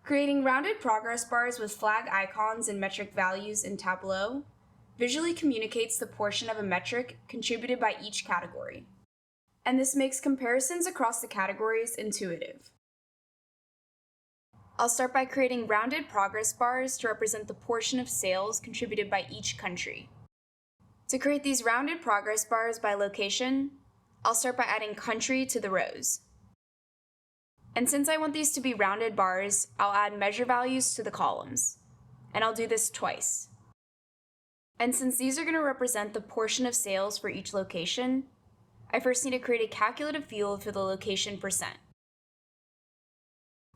Creating rounded progress bars with flag icons and metric values in Tableau visually communicates the portion of a metric contributed by each category, and this makes comparisons across the categories intuitive. I'll start by creating rounded progress bars to represent the portion of sales contributed by each country. To create these rounded progress bars by location, I'll start by adding country to the rows. And since I want these to be rounded bars, I'll add measure values to the columns, and I'll do this twice. And since these are going to represent the portion of sales for each location, I first need to create a calculative field for the location percent.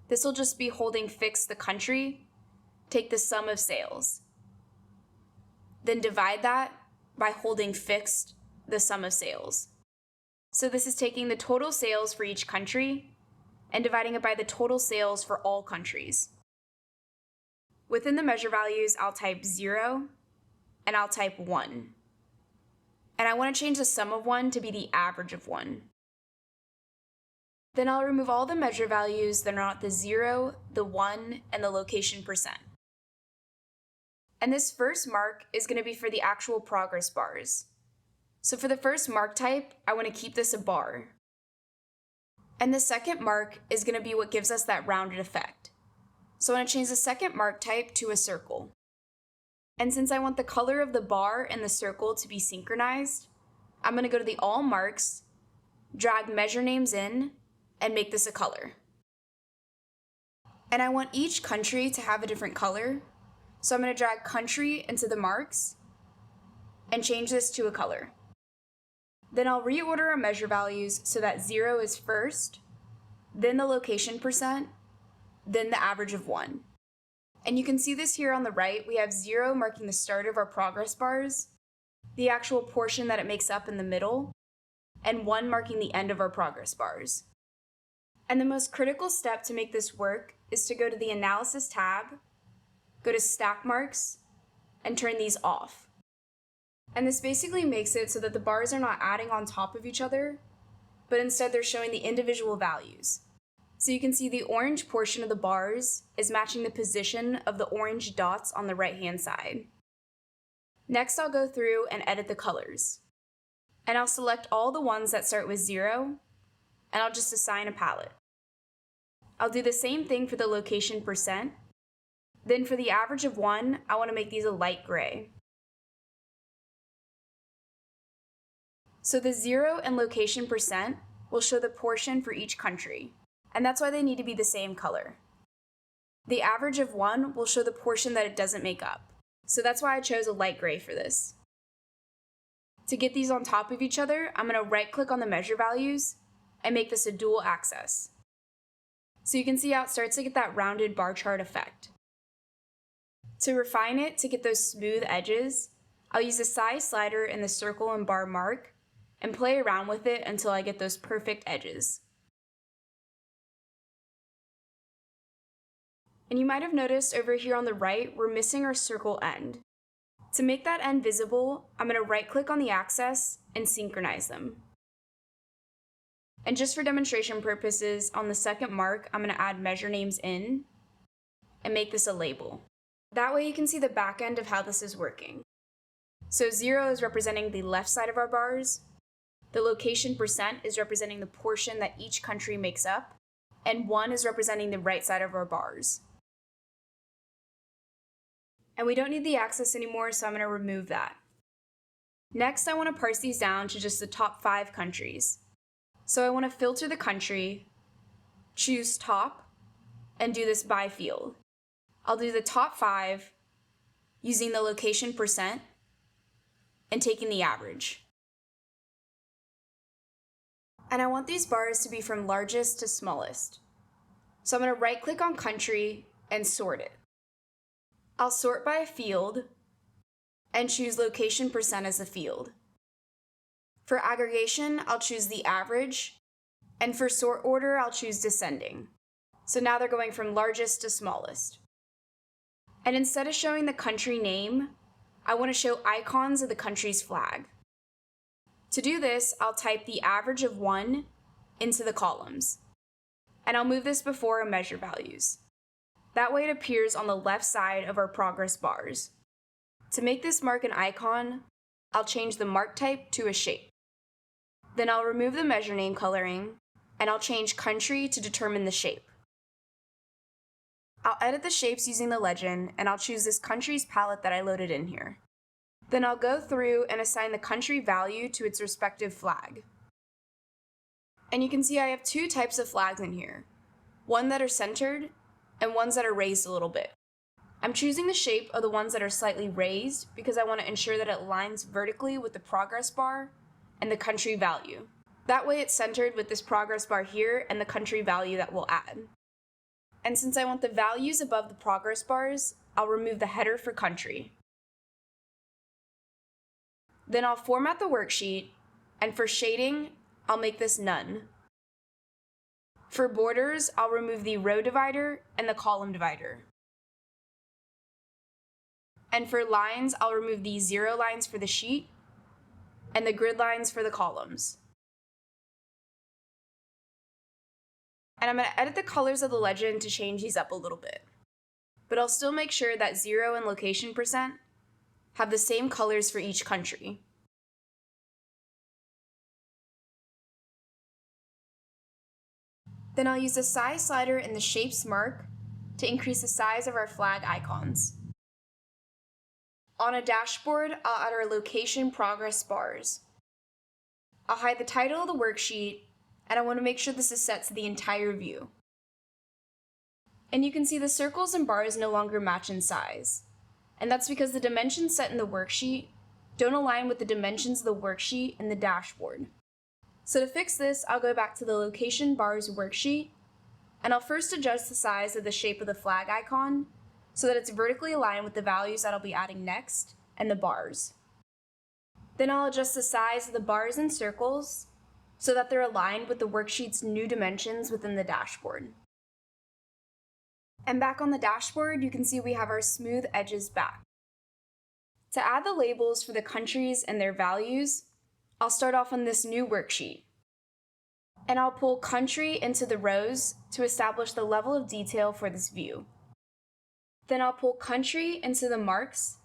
This will just be holding fixed the country, take the sum of sales. Then divide that by holding fixed the sum of sales. So this is taking the total sales for each country and dividing it by the total sales for all countries. Within the measure values, I'll type 0 and I'll type 1. And I want to change the sum of 1 to be the average of 1. Then I'll remove all the measure values that are not the 0, the 1, and the location percent. And this first mark is going to be for the actual progress bars. So for the first mark type, I want to keep this a bar. And the second mark is going to be what gives us that rounded effect. So I want to change the second mark type to a circle. And since I want the color of the bar and the circle to be synchronized, I'm going to go to the All Marks, drag measure names in, and make this a color. And I want each country to have a different color, so I'm going to drag country into the marks and change this to a color. Then I'll reorder our measure values so that 0 is first, then the location percent, then the average of 1. And you can see this here on the right. We have 0 marking the start of our progress bars, the actual portion that it makes up in the middle, and 1 marking the end of our progress bars. And the most critical step to make this work is to go to the Analysis tab, go to Stack Marks, and turn these off. And this basically makes it so that the bars are not adding on top of each other, but instead they're showing the individual values. So you can see the orange portion of the bars is matching the position of the orange dots on the right-hand side. Next, I'll go through and edit the colors. And I'll select all the ones that start with 0, and I'll just assign a palette. I'll do the same thing for the location percent. Then for the average of 1, I want to make these a light gray. So the 0 and location percent will show the portion for each country, and that's why they need to be the same color. The average of 1 will show the portion that it doesn't make up, so that's why I chose a light gray for this. To get these on top of each other, I'm going to right-click on the measure values and make this a dual axis. So you can see how it starts to get that rounded bar chart effect. To refine it, to get those smooth edges, I'll use the size slider in the circle and bar mark and play around with it until I get those perfect edges. And you might have noticed over here on the right, we're missing our circle end. To make that end visible, I'm going to right-click on the axis and synchronize them. And just for demonstration purposes, on the second mark, I'm going to add measure names in and make this a label. That way you can see the back end of how this is working. So 0 is representing the left side of our bars, the location percent is representing the portion that each country makes up, and 1 is representing the right side of our bars. And we don't need the axis anymore, so I'm going to remove that. Next, I want to parse these down to just the top 5 countries. So I want to filter the country, choose top, and do this by field. I'll do the top 5 using the location percent and taking the average. And I want these bars to be from largest to smallest. So I'm going to right-click on country and sort it. I'll sort by a field and choose location percent as a field. For aggregation, I'll choose the average, and for sort order, I'll choose descending. So now they're going from largest to smallest. And instead of showing the country name, I want to show icons of the country's flag. To do this, I'll type the average of 1 into the columns, and I'll move this before our measure values. That way it appears on the left side of our progress bars. To make this mark an icon, I'll change the mark type to a shape. Then I'll remove the measure name coloring, and I'll change country to determine the shape. I'll edit the shapes using the legend, and I'll choose this country's palette that I loaded in here. Then I'll go through and assign the country value to its respective flag. And you can see I have two types of flags in here, one that are centered and ones that are raised a little bit. I'm choosing the shape of the ones that are slightly raised because I want to ensure that it lines vertically with the progress bar and the country value. That way it's centered with this progress bar here and the country value that we'll add. And since I want the values above the progress bars, I'll remove the header for country. Then I'll format the worksheet, and for shading, I'll make this none. For borders, I'll remove the row divider and the column divider. And for lines, I'll remove the 0 lines for the sheet and the grid lines for the columns. And I'm going to edit the colors of the legend to change these up a little bit. But I'll still make sure that 0 and location percent have the same colors for each country. Then I'll use the size slider in the shapes mark to increase the size of our flag icons. On a dashboard, I'll add our location progress bars. I'll hide the title of the worksheet, and I want to make sure this is set to the entire view. And you can see the circles and bars no longer match in size. And that's because the dimensions set in the worksheet don't align with the dimensions of the worksheet in the dashboard. So to fix this, I'll go back to the location bars worksheet, and I'll first adjust the size of the shape of the flag icon so that it's vertically aligned with the values that I'll be adding next and the bars. Then I'll adjust the size of the bars and circles so that they're aligned with the worksheet's new dimensions within the dashboard. And back on the dashboard, you can see we have our smooth edges back. To add the labels for the countries and their values, I'll start off on this new worksheet. And I'll pull country into the rows to establish the level of detail for this view. Then I'll pull country into the marks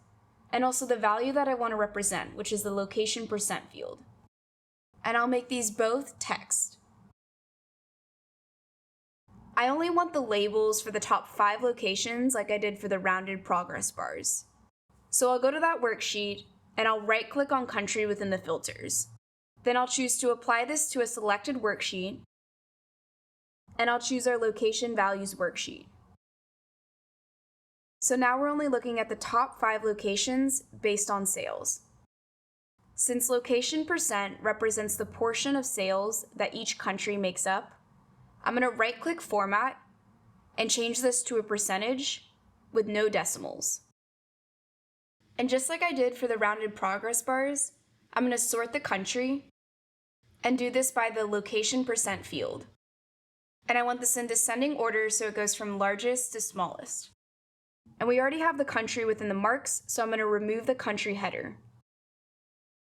and also the value that I want to represent, which is the location percent field. And I'll make these both text. I only want the labels for the top 5 locations like I did for the rounded progress bars. So I'll go to that worksheet and I'll right-click on country within the filters. Then I'll choose to apply this to a selected worksheet, and I'll choose our location values worksheet. So now we're only looking at the top 5 locations based on sales. Since location percent represents the portion of sales that each country makes up, I'm going to right-click Format and change this to a percentage with no decimals. And just like I did for the rounded progress bars, I'm going to sort the country and do this by the location percent field. And I want this in descending order so it goes from largest to smallest. And we already have the country within the marks, so I'm going to remove the country header.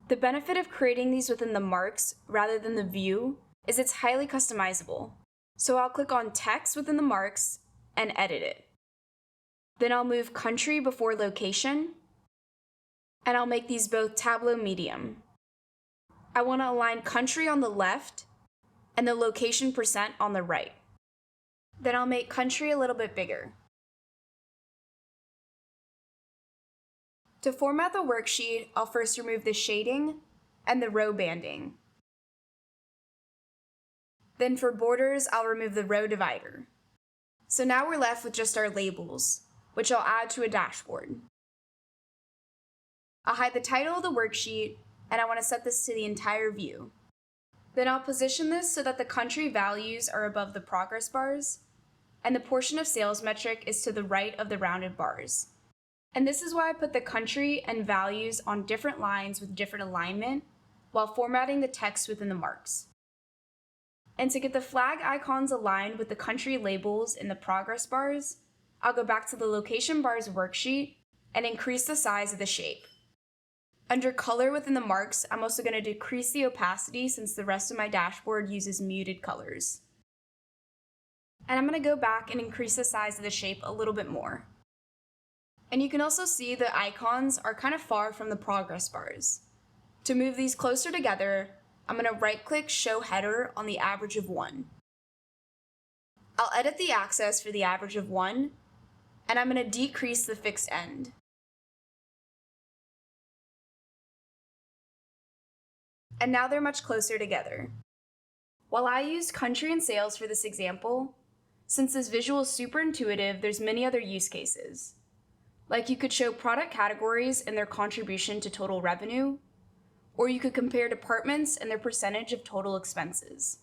The benefit of creating these within the marks rather than the view is it's highly customizable. So I'll click on text within the marks and edit it. Then I'll move country before location, and I'll make these both Tableau medium. I want to align country on the left and the location percent on the right. Then I'll make country a little bit bigger. To format the worksheet, I'll first remove the shading and the row banding. Then for borders, I'll remove the row divider. So now we're left with just our labels, which I'll add to a dashboard. I'll hide the title of the worksheet, and I want to set this to the entire view. Then I'll position this so that the country values are above the progress bars, and the portion of sales metric is to the right of the rounded bars. And this is why I put the country and values on different lines with different alignment while formatting the text within the marks. And to get the flag icons aligned with the country labels in the progress bars, I'll go back to the location bars worksheet and increase the size of the shape. Under color within the marks, I'm also going to decrease the opacity since the rest of my dashboard uses muted colors. And I'm going to go back and increase the size of the shape a little bit more. And you can also see the icons are kind of far from the progress bars. To move these closer together, I'm going to right-click Show Header on the average of 1. I'll edit the axis for the average of 1, and I'm going to decrease the fixed end. And now they're much closer together. While I used country and sales for this example, since this visual is super intuitive, there's many other use cases. Like you could show product categories and their contribution to total revenue, or you could compare departments and their percentage of total expenses.